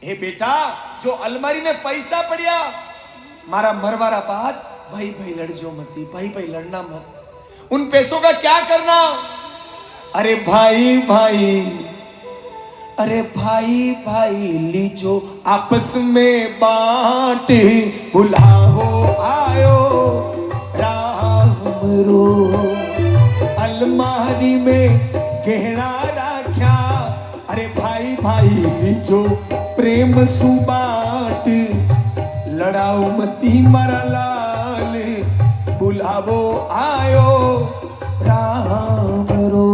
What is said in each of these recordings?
हे बेटा, जो अलमारी में पैसा पड़िया मारा मरवारा बात, भाई भाई लड़जो मती, भाई भाई लड़ना मत। उन पैसों का क्या करना? अरे भाई भाई, अरे भाई भाई लीजो आपस में बांट, बुलाओ आयो राम रो। अलमारी में गहना राख्या, अरे भाई भाई लीजो प्रेम सुबाट, लड़ाओ मती मारा लाल, बुलावो आयो राम रो।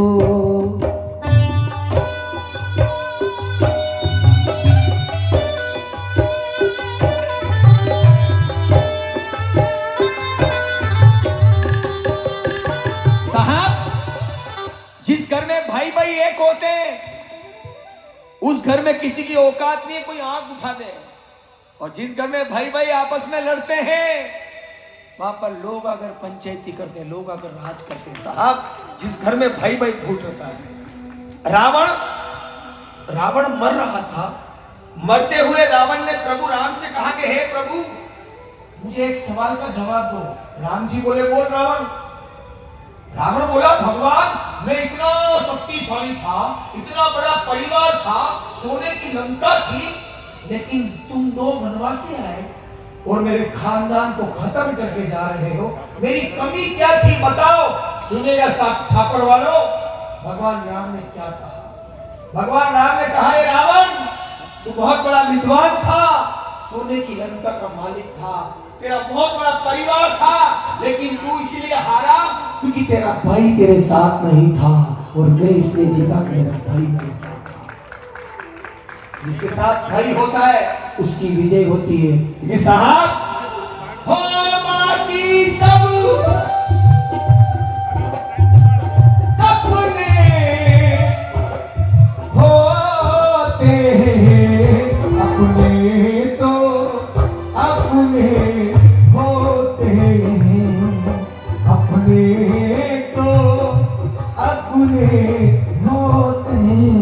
जिस घर में भाई भाई एक होते हैं उस घर में किसी की औकात नहीं है कोई आंख उठा दे, और जिस घर में भाई भाई आपस में लड़ते हैं वहां पर लोग अगर पंचायती करते हैं, लोग अगर राज करते हैं। साहब, जिस घर में भाई भाई फूट होता है। रावण मर रहा था। मरते हुए रावण ने प्रभु राम से कहा कि हे प्रभु, मुझे एक सवाल का जवाब दो। राम जी बोले, बोल रावण। रावण बोला, भगवान मैं इतना शक्तिशाली था, इतना बड़ा परिवार था, सोने की लंका थी, लेकिन तुम 2 वनवासी आए और मेरे खानदान को खत्म करके जा रहे हो। मेरी कमी क्या थी बताओ? सुनेगा साहब छापर वालों, भगवान राम ने क्या कहा? भगवान राम ने कहा, हे रावण, तू बहुत बड़ा विद्वान था, सोने की लंका का मालिक था, तेरा बहुत बड़ा परिवार था, लेकिन तू इसलिए हारा क्योंकि तेरा भाई तेरे साथ नहीं था, और मैं इसलिए जीता कि मेरा भाई मेरे साथ था। जिसके साथ भाई होता है उसकी विजय होती है। क्योंकि साहब हो बाकी सब सपने होते हैं, अपने तो अपने होते हैं, अपने तो अपने होते हैं।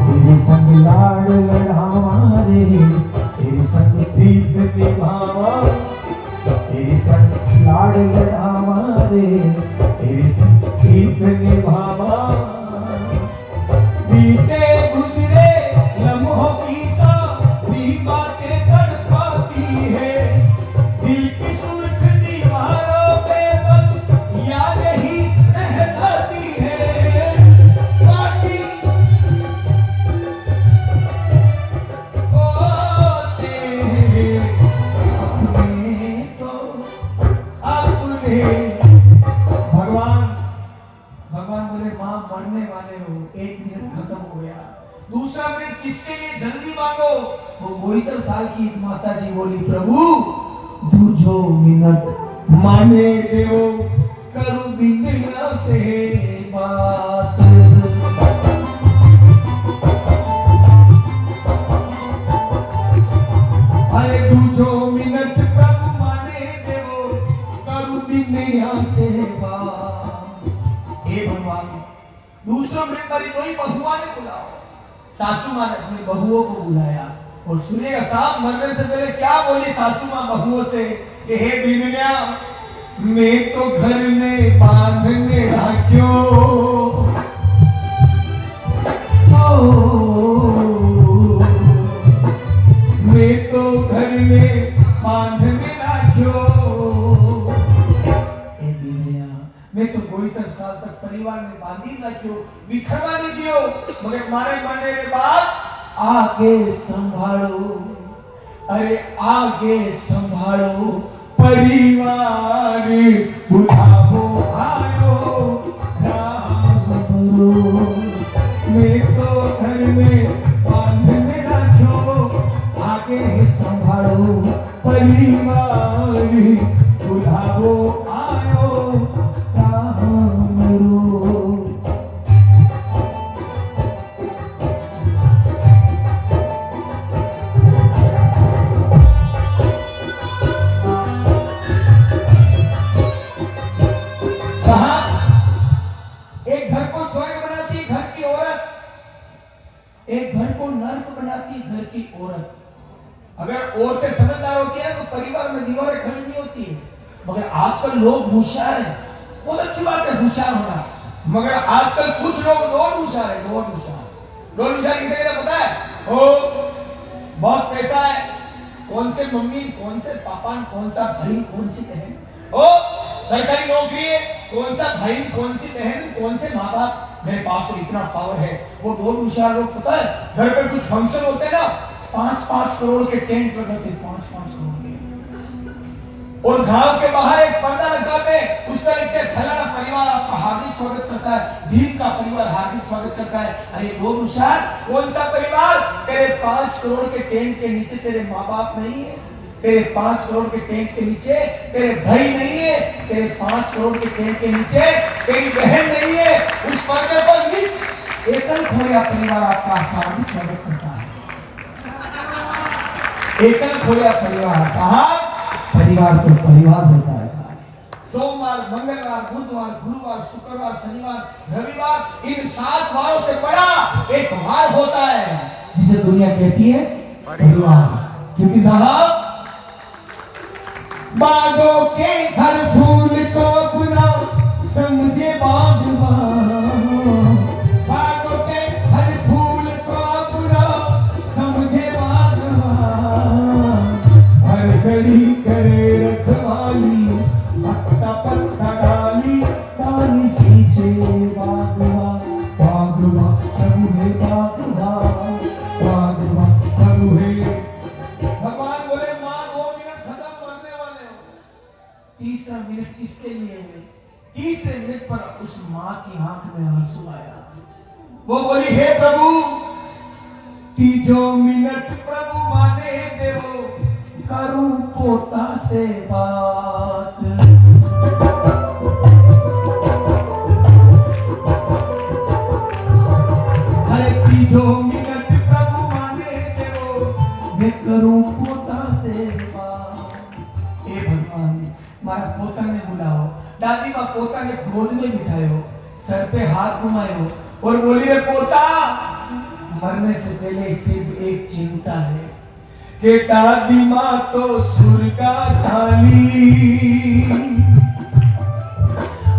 तेरे संग लाड लड़ावा रे, तेरे संग प्रीत निभावा, तेरे संग लाड लड़ावा रे, तेरे संग प्रीत निभावा। बीते गुजरे लम्हों की सारी बातें तड़पाती है, दिल की सुर्ख दीवारों पे बस याद ही रह जाती है। काटी होते हैं, अपने तो अपने। भगवान बोले, मां मरने वाले हो, 1 मिनट खत्म हो गया, दूसरा मिनट किसके लिए जल्दी मांगो। वो 72 साल की माता जी बोली, प्रभु दूजो मिनट माने देवो, करूं बिंदिया से बात। अरे दूजो मिनट प्रभु माने देवो, करूं बिंदिया से बात। हे भगवान, दूसरा मिनट वाली कोई बहुआ ने बुलाओ। सासू माँ ने अपनी बहुओं को बुलाया, और सुनिएगा साहब, मरने से पहले क्या बोली सासू माँ बहुओं से कि हे बिंदनिया, मैं तो घर में बांधने राख्यो, मैं तो घर में बांधने राख्यो। मैं तो 72 साल तक परिवार में बांधी राख्यो, बिखरवा नहीं दियो, मगर मारे मरने के बाद आगे संभालो, अरे आगे संभालो परिवार, बुलाओ आयो राम रो। मैं तो घर में बांधने राख्यो, आगे संभालो परिवार, बुलाओ आयो राम रो। है घर की औरत। अगर औरतें समझदार होती है तो परिवार में दीवारें खड़ी नहीं होती है। मगर आजकल लोग होशियार हैं, बहुत अच्छी बात है होशियार होना, मगर आजकल कुछ लोग लोड होशियार है। लोड होशियार किसे कहते हैं पता है? ओ बहुत पैसा है, कौन से मम्मी, कौन से पापा, कौन सा भाई, कौन सी बहन, ओ सरकारी नौकरी है, कौन सा भाई, कौन सी बहन, कौन से माँ बाप, मेरे पास तो इतना पावर है। वो लोग होशियार लोग पता है घर पे कुछ फंक्शन होते हैं ना, 5-5 करोड़ के टेंट लगाते, 5-5 करोड़ के, और गांव के बाहर एक पर्दा लगाते हैं, उस पर लिखते हैं फलाना परिवार आपका हार्दिक स्वागत करता है, भीम का परिवार हार्दिक स्वागत करता है। अरे लोग होशियार, कौन सा परिवार? तेरे 5 करोड़ के टेंट के नीचे तेरे माँ बाप नहीं है, तेरे 5 करोड़ के टेंट के नीचे तेरे भाई नहीं है, तेरे 5 करोड़ के टेंट के नीचे तेरी बहन नहीं है। उस पर्दे पर लिख एकल खोया परिवार आपका हार्दिक स्वागत करता है। एकल खोया परिवार साहब, परिवार तो परिवार होता है साहब। सोमवार, मंगलवार, बुधवार, गुरुवार, शुक्रवार, शनिवार, रविवार, इन 7 वारों से बड़ा एक वार होता है जिसे दुनिया कहती है परिवार। क्योंकि साहब बागों के हर फूल को अपना समझे बागवान, बागों के हर फूल को अपना समझे बागवान, हर घड़ी करे रखवाली, पत्ता पत्ता डाली डाली सींचे बागवान, बागवान प्रभु है बागवान, बागवान प्रभु है। भगवान बोले माँ 2 मिनट खत्म, मरने वाले हो। तीसरा मिनट किसके लिए है? तीसरे मिनट पर उस माँ की आंख में आंसू आया। वो बोली हे प्रभु, तीजो मिनट प्रभु माने देवो, करूं पोता से बात, अरे तीजो मिनट प्रभु माने देवो, मैं करूं पोता से बात। हे भगवान, मारा पोता ने बुलाओ, दादी माँ पोता ने गोद में बिठायो, सर पे हाथ घुमायो और बोली रे पोता, मरने से पहले सिर्फ एक चिंता है के दादी माँ तो सुरगा छाली,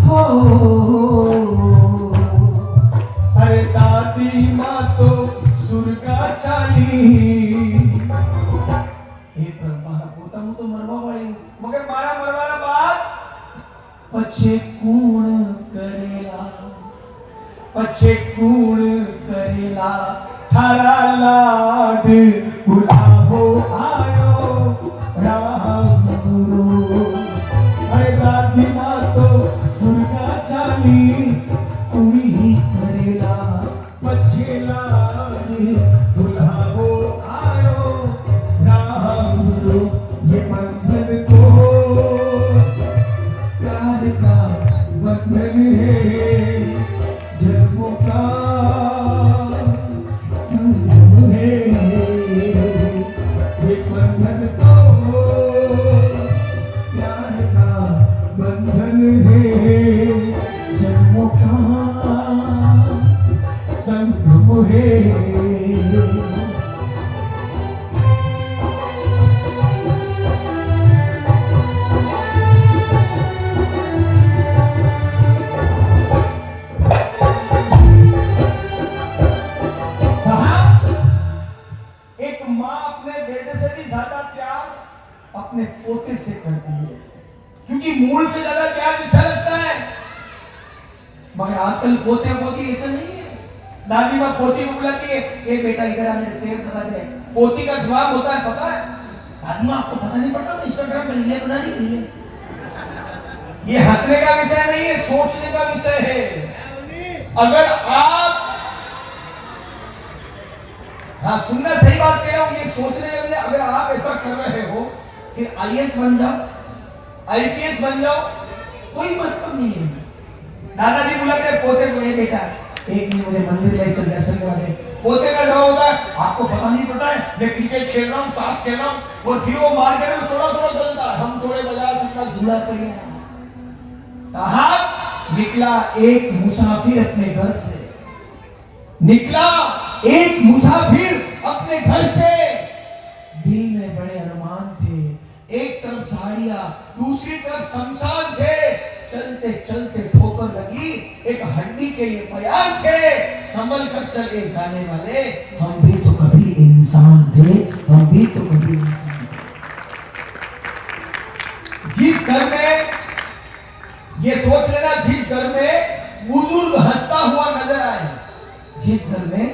हो अरे दादी माँ तो सुरगा छाली। हे प्रभु, मारा पोता मु तो मरवा वाली हूँ, मगर मारा मरवाला बात पछे कूण करेला, पछे कूण करेला, थारा लाड बुलावो आयो राम गुरु, अरे दादी माँ तो सुरगा छाली, तुमी ही करेला, पछे लाड बुलावो आयो राम गुरु। ये बंधन तो प्यार का बंधन है, जन्मों का संगम है, ये बंधन तो प्यार का बंधन है, जन्मों का संगम है। अपने पोते से करती है, क्योंकि मूल से ज्यादा प्यार अच्छा लगता है। मगर आजकल पोते पोती ऐसा नहीं है। दादी माँ पोती को बुलाती है, ए बेटा इधर आ, मेरे पैर दबा दे। पोती का जवाब होता है पता है? दादी माँ आपको पता नहीं पड़ता इंस्टाग्राम पे रीलें बना रही रीलें। ये हंसने का विषय नहीं है, सोचने का विषय है। अगर आप, हाँ सुनना, सही बात कह रहा हूं, ये सोचने का विषय। अगर आप ऐसा कर रहे हो फिर आईएएस बन जाओ, आईपीएस बन जाओ, कोई मतलब नहीं है। दादाजी बुलाते हैं पोते को, ए बेटा एक दिन मुझे मंदिर ले चल, दर्शन करा दे। पोते का जवाब होता है आपको पता नहीं पड़ता है मैं क्रिकेट खेल रहा हूँ, ताश खेल रहा हूँ, और फिर वो मार्केट में छोटा छोटा चलता है, हम छोड़े बाजार से इतना धूला पड़िया। साहब निकला एक मुसाफिर अपने घर से, निकला एक मुसाफिर अपने घर से। दिल में बड़े अरमान थे, एक तरफ झाड़ियां दूसरी तरफ शमशान थे। चलते चलते ठोकर लगी, एक हड्डी के ये बयान थे, संभल कर चले जाने वाले, हम भी तो कभी इंसान थे, हम भी तो कभी इंसान थे। जिस घर में, ये सोच लेना, जिस घर में बुजुर्ग हंसता हुआ नजर आए, जिस घर में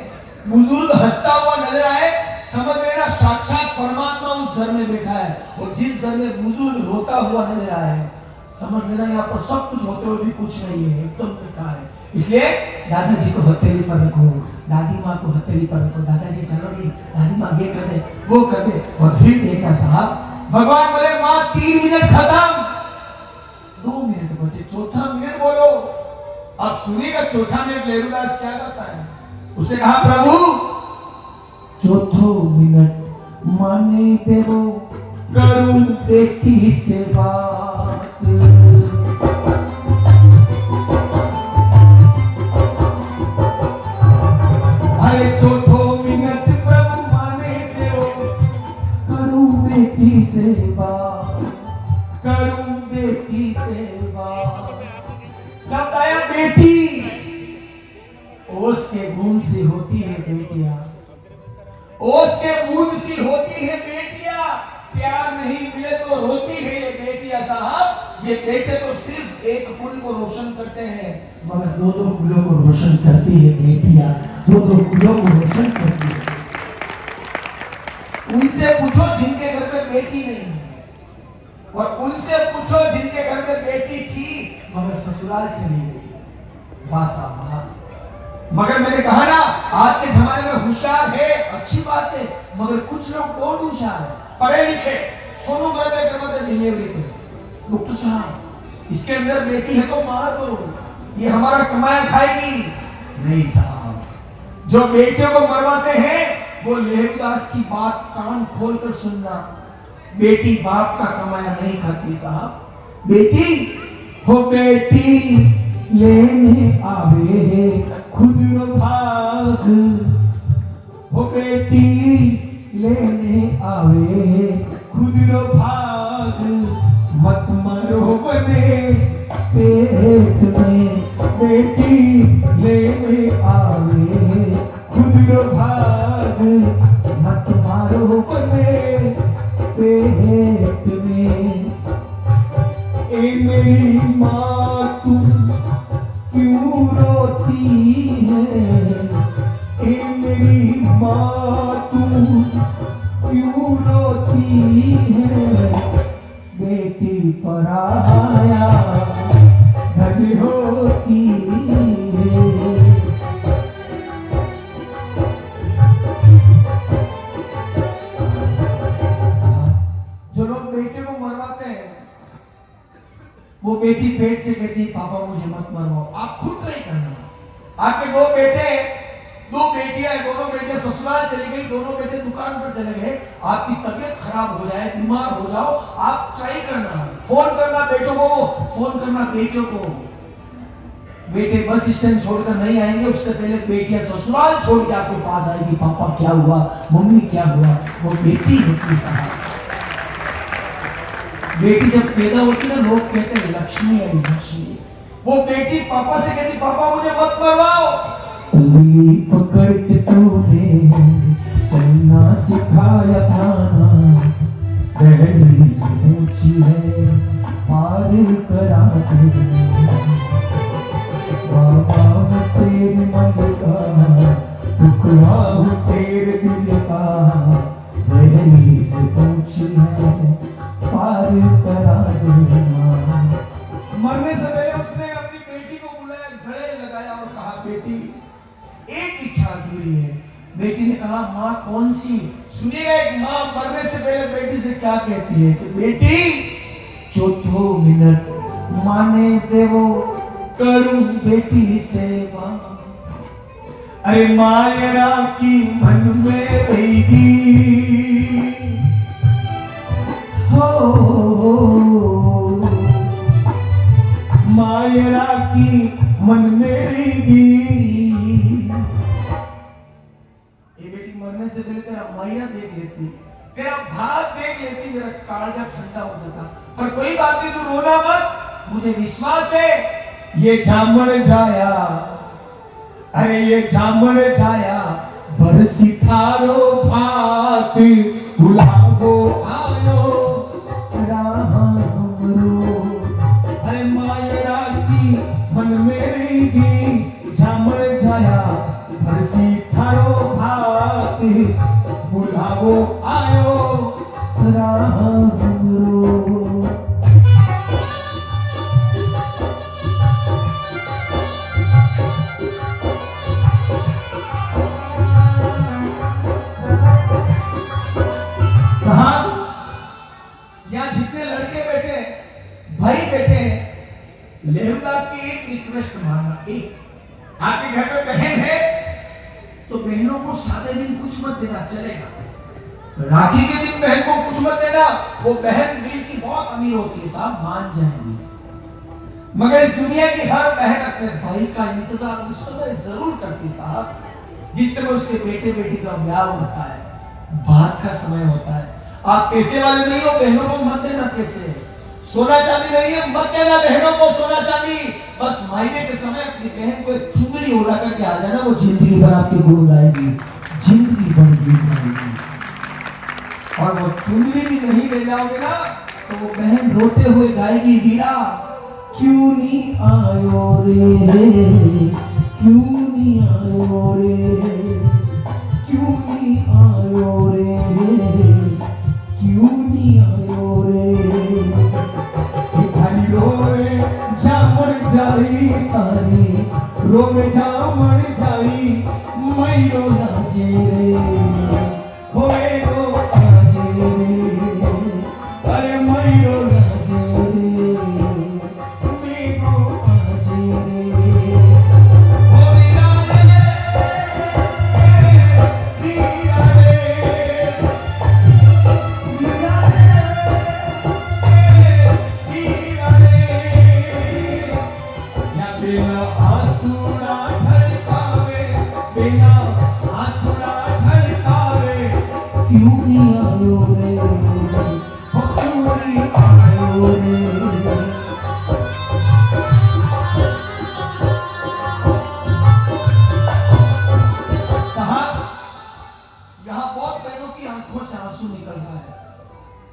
बुजुर्ग हंसता हुआ नजर आए, समझ लेना साक्षात परमात्मा उस घर में बैठा है। और जिस घर में बुजुर्ग रोता हुआ नजर आए, समझ लेना यहाँ पर सब कुछ होते हुए भी कुछ नहीं है, एकदम बेकार है। इसलिए दादाजी को हथेली पर रखो, दादी माँ को हथेली पर रखो, दादाजी चलो नहीं, दादी माँ ये कर दे वो कर दे, और फिर देखना साहब भगवान बोले माँ 3 मिनट खत्म, 2 मिनट बचे, चौथा मिनट बोलो। अब सुनिएगा चौथा मिनट लेरुदास क्या करता है। उसने कहा प्रभु चौथो मिनट माने देवो करूं बेटी से बात। अरे चौथो मिनट प्रभु माने देवो करूं बेटी से बात, करूं बेटी से बात। शब्द आया बेटी, ओस के बूंद सी होती है बेटियां, ओस के बूंद सी होती है बेटियां, प्यार नहीं मिले तो रोती है ये बेटियां साहब। ये बेटे तो सिर्फ एक कुल को रोशन करते हैं, मगर 2-2 कुलों को रोशन करती है बेटियां, 2-2 कुलों को रोशन करती है। उनसे पूछो जिनके घर में बेटी नहीं है, और उनसे पूछो जिनके घर में बेटी थी मगर ससुराल चली गई। वासा महा, मगर मैंने कहा ना आज के जमाने में होशियार है, अच्छी बात है, मगर कुछ लोग बहुत होशियार है, पढ़े लिखे, सोनू गर्भ डिलीवरी पे डॉक्टर साहब इसके अंदर बेटी है तो मार दो, ये हमारा कमाया खाएगी। नहीं साहब, जो बेटियों को मरवाते हैं वो लेरुदास की बात कान खोलकर सुनना, बेटी बाप का कमाया नहीं खाती साहब। बेटी हो बेटी लेने आवे खुद रो भाग, हो बेटी लेने आवे खुद रो भाग, मत मरो बने पेट में, बेटी लेने आवे खुद रो भाग, मत मारो बने पेट में। ए मेरी माँ तू क्यों रोती है, ए मेरी माँ तू क्यों रोती है, बेटी पराया धन होती है। जो लोग बेटे को मरवाते हैं, वो बेटी पेट से कहती पापा मुझे मत मरवाओ, आप खुद नहीं करना। आपके 2 बेटे, 2 बेटियां, दोनों बेटियां ससुराल चली गई, दोनों बेटे दुकान पर चले गए, आपकी तबीयत खराब हो जाए, बीमार हो जाओ, आप ट्राई करना, फोन करना बेटों को, फोन करना बेटियों को। बेटे बस स्टैंड छोड़कर नहीं आएंगे, उससे पहले बेटियां ससुराल छोड़ के आपके पास आएगी, पापा क्या हुआ, मम्मी क्या हुआ। वो बेटी होती साहब। बेटी जब पैदा होती ना, लोग कहते हैं लक्ष्मी आई लक्ष्मी। वो बेटी पापा से कहती पापा मुझे मत मरवाओ, उंगली पकड़ के तूने चलना सिखाया था ना, पहली ऊंची है पार करा दे, बाबा मैं तेरे मन का टुकड़ा हूँ तेरे दिल का, पहली ऊंची है पार करा दे। मरने से पहले उसने अपनी बेटी को बुलाया, गले लगाया और कहा बेटी एक इच्छा अधूरी है। बेटी ने कहा माँ कौन सी। सुनिएगा, एक माँ मरने से पहले बेटी से क्या कहती है कि बेटी चौथो मिनट माने देवो करूं बेटी सेवा। अरे मायरा की मन में रहेगी, मायरा की मन में रहेगी। ये बेटी मरने से पहले देख लेती, तेरा भाव देख लेती, मेरा कालजा ठंडा हो जाता। पर कोई बात नहीं, तू रोना मत, मुझे विश्वास है ये जामन जाया, अरे ये जामन जाया बरसी थारो भात बुलावो आयो राम हमरो। अरे मायरा की मन में रहेगी जामन जाया बरसी थारो भात बुलावो आयो राम हमरो। यहाँ जितने लड़के बैठे भाई बैठे हैं, लेहुदास की एक रिक्वेस्ट मानना, एक आपके घर में बहन है तो बहनों को सादे दिन कुछ मत देना, चलेगा। राखी के दिन बहन को कुछ मत देना, वो बहन दिल की बहुत अमीर होती है साहब, मान जाएंगी। मगर इस दुनिया की हर बहन अपने भाई का इंतजार उस समय जरूर करती है साहब, जिस समय उसके बेटे बेटी का ब्याह होता है, बात का समय होता है। आप पैसे वाले नहीं हो, बहनों को मत देना पैसे, सोना चांदी नहीं है मत देना बहनों को सोना चांदी। बस मायने के समय अपनी बहन को एक चुंदड़ी उड़ा करके आ जाना, वो जिंदगी भर आपके गुण गाएगी, जिंदगी भर गीत गाएगी। और वो चुंदड़ी भी नहीं ले जाओगे ना तो वो बहन रोते हुए गाएगी, वीरा क्यों नहीं आयो रे, क्यों नहीं आयो रे, क्यों नहीं आयो रे, क्यों नहीं आयो रे। थारी रोवे जामन जाई, थारी रोवे जामन जाई, मैरो लाजे रे होए रो लाजे रे, अरे मैरो लाजे रे मेरो लाजे रे। ओ वीरा रे वीरा रे वीरा रे, या बिना आंसुड़ा ढलकावे, बिना आंसुड़ा ढलकावे, क्यों नहीं आयो रे, हो क्यों नहीं आयो रे। साहब यहाँ बहुत बहनों की आंखों से आंसू निकल रहा है,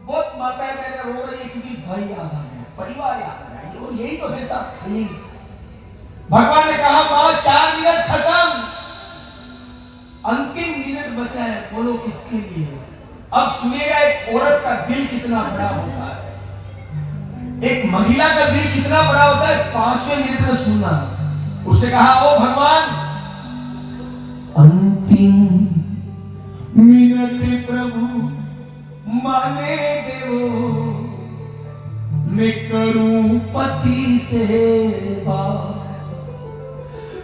बहुत माताएं बहनें रो रही है क्योंकि भाई याद आ गया, परिवार याद आ गया, और यही तो है सब फीलिंग्स। भगवान ने कहा मां 4 मिनट खत्म, अंतिम मिनट बचा है, बोलो किसके लिए। अब सुनिएगा एक औरत का दिल कितना बड़ा होता है, एक महिला का दिल कितना बड़ा होता है, 5वें मिनट में सुनना। उसने कहा ओ भगवान अंतिम मिनट प्रभु माने देवो, मैं करूं पति सेवा,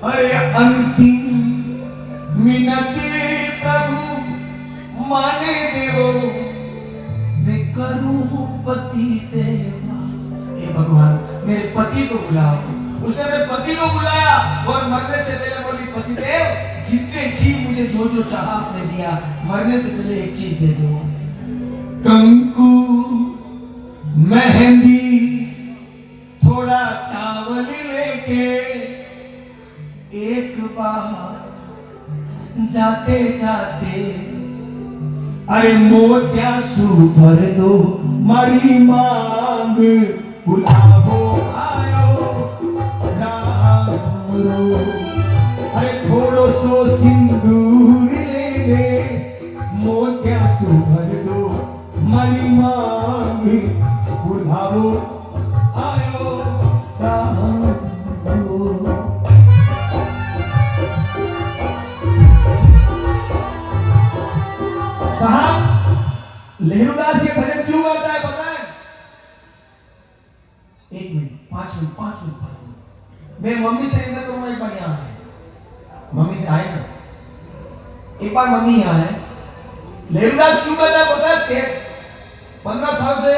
अरे अंतिम मिनट प्रभु माने देवो, मैं करूं पति सेवा। हे भगवान मेरे पति को बुलाओ। उसने अपने पति को बुलाया और मरने से पहले बोली पति देव जितने जी मुझे जो जो चाहा आपने दिया, मरने से पहले एक चीज दे दो, कंकु मेहंदी थोड़ा चावल लेके एक बार जाते जाते, अरे मोतिया सू भर दो मारी मांग बुलावो आयो राम हमरो। अरे थोड़ो सो सिंदूर ले ले, मोतिया सू भर दो मारी मांग बुलावो आयो राम हमरो। साहब लेहुदास ये भजन क्यों गाता है पता है? 1 मिनट 5 मिनट मैं मम्मी से निवेदन करूंगा, एक बार यहाँ है, मम्मी से आए ना, एक बार मम्मी यहाँ है। लेहुदास क्यों गाता है पता है? 15 साल से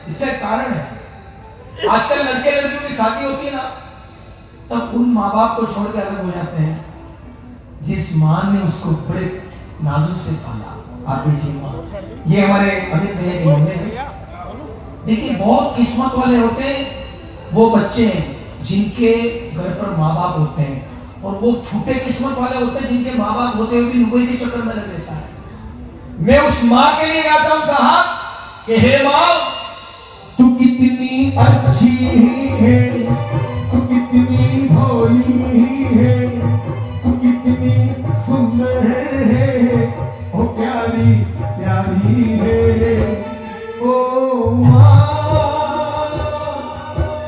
इसका एक कारण है। आजकल लड़के लड़कियों की शादी होती है ना, तब उन माँ बाप को छोड़ के अलग हो जाते हैं जिस माँ ने उसको बड़े नाजुक से पाला, आप देखिए ये हमारे अमित भैया के होते हैं। देखिए बहुत किस्मत वाले होते हैं वो बच्चे जिनके घर पर माँ बाप होते हैं, और वो फूटे किस्मत वाले होते हैं जिनके माँ बाप होते हुए भी लुगाई के चक्कर में लग रहता है। मैं उस माँ के लिए गाता हूँ साहब कि हे माँ, तू कितनी अच्छी है, तू कितनी भोली है, तू कितनी सुंदर है, ओ प्यारी प्यारी है, ओ माँ।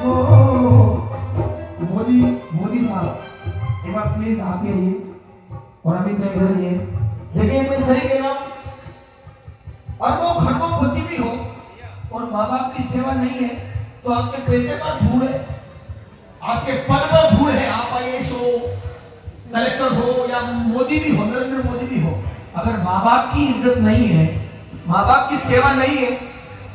ओ मोदी साहब एक बार प्लीज आप आइए, और अमित भाई इधर आइए। देखिए मैं सही कह रहा हूँ, अरबों खरबों पति भी हो और माँ बाप की सेवा नहीं है तो आपके पैसे पर धूल है, आपके पद पर धूल है। आप आईएएस हो, कलेक्टर हो, या मोदी भी हो, नरेंद्र मोदी भी हो, अगर माँ बाप की इज्जत नहीं है, माँ बाप की सेवा नहीं है,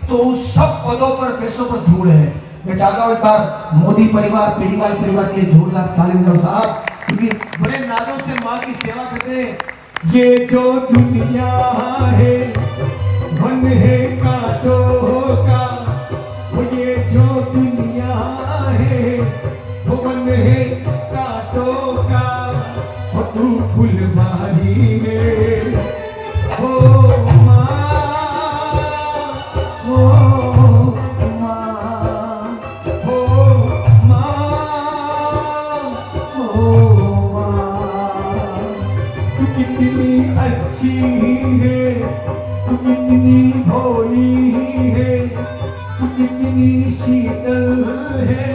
तो उस सब पदों पर पैसों पर धूल है। मैं चाहता हूँ एक बार मोदी परिवार, पीढ़ीवाल परिवार के लिए जोरदार ताली दो साहब, क्योंकि बड़े नादों से माँ की सेवा करते हैं। ये जो दुनिया है वन है कांटों का, वो ये जो दुनिया है वो वन है कांटों का, वो तू फुलवारी में, ओ माँ, ओ माँ, ओ माँ, ओ माँ, तू कितनी अच्छी है, तू कितनी भोली है, तू कितनी शीतल है,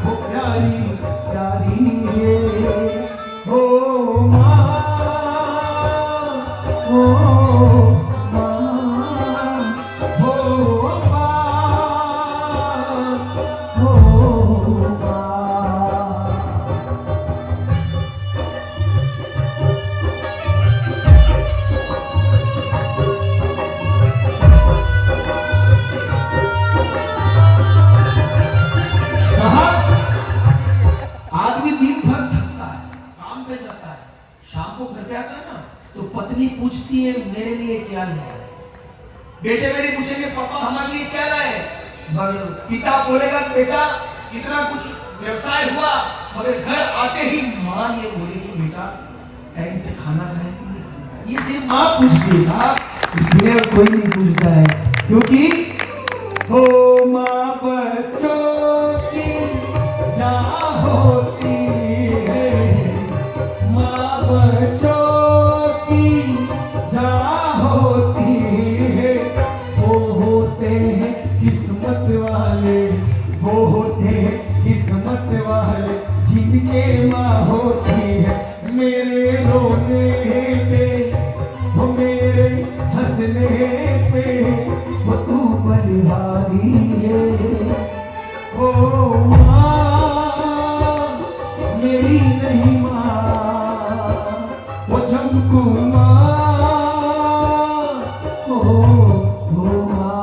वो प्यारी प्यारी है, ओ माँ, ओ माँ, ओ माँ, ओ माँ। आदमी दिन भर थकता है, काम पे जाता है, शाम को घर पे आता है ना तो पत्नी पूछती है मेरे लिए क्या लाया है, बेटे बेटे पूछेंगे पापा हमारे लिए क्या लाए, मगर पिता बोलेगा बेटा कितना कुछ व्यवसाय हुआ, मगर घर आते ही माँ ये बोलेगी बेटा टाइम से खाना खाए कि नहीं खाना। ये सिर्फ माँ पूछती है साहब, इस दुनिया में कोई नहीं पूछता है, क्योंकि हो माँ बच्चों की जहाँ होती है, माँ बच्चों की जहाँ होती है, वो होते हैं किस्मत वाले, वो होते हैं किस्मत वाले, जिनके माँ होती है। मेरे रोने पे, वो मेरे हंसने पे, वो तू बलिहारी है, ओ माँ मेरी नहीं माँ, वो चमकू माँ, ओ माँ।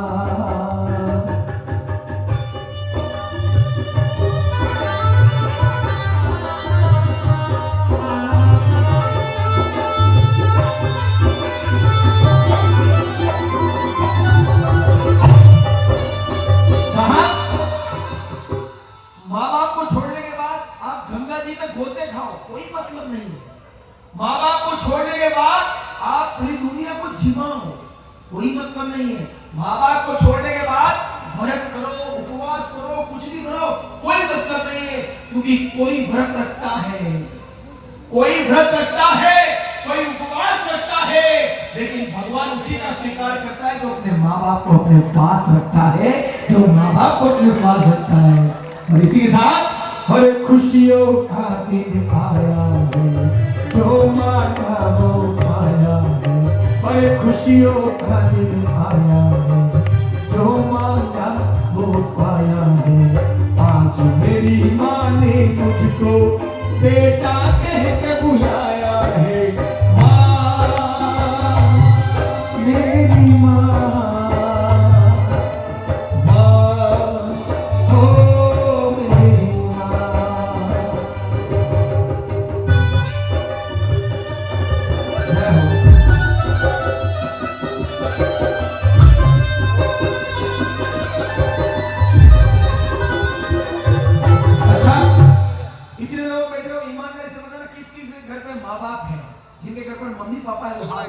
माँ बाप को छोड़ने के बाद आप गंगा जी में गोते खाओ, कोई मतलब नहीं है। माँ बाप को छोड़ने के बाद आप पूरी दुनिया को जिमाओ, कोई मतलब नहीं है। माँ बाप को छोड़ने के बाद व्रत करो, उपवास करो, कुछ भी करो, कोई मतलब नहीं है, क्योंकि कोई व्रत रखता है, कोई व्रत रखता है, कोई उपवास रखता है, लेकिन भगवान उसी का स्वीकार करता है जो अपने माँ बाप को अपने पास रखता है, जो माँ बाप को अपने पास रखता है। और इसी के साथ हर खुशियों का दिन आया है, जो मांगा वो पाया है, हर खुशियों का दिन आया है, जो मांगा वो पाया है। आज मेरी माँ ने मुझको बेटा कह के बुलाया है, माँ मेरी माँ, जिनके घर पर मम्मी पापा है वो हाथ